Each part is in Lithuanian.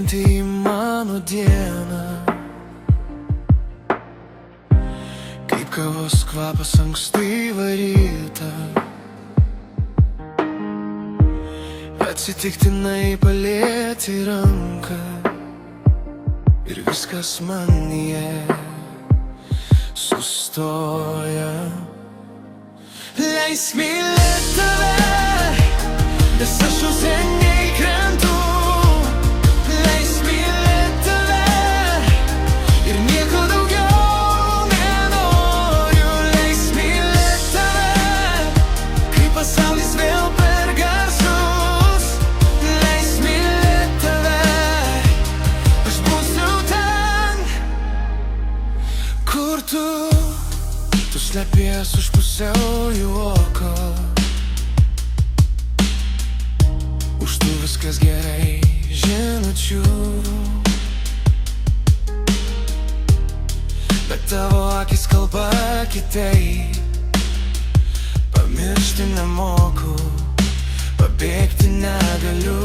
įsijungianti į mano dieną, kaip kavos kvapas ankstyvą rytą. Atsitiktinai palieti ranką ir viskas manyje sustoja. Leisk mylėt tave, nes aš jau seniai krentu. Leisk mylėt tave ir nieko daugiau nenoriu. Leisk mylėt tave, kai pasaulis vėl per garsus. Leisk mylėt tave, aš būsiu ten, kur tu slepies už pusiau juoko. Už tų viskas gerai žinučių, bet tavo akis kalba kitaip. Pamiršti nemoku, pabėgti negaliu.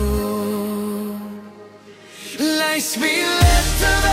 Leisk mylėt tave.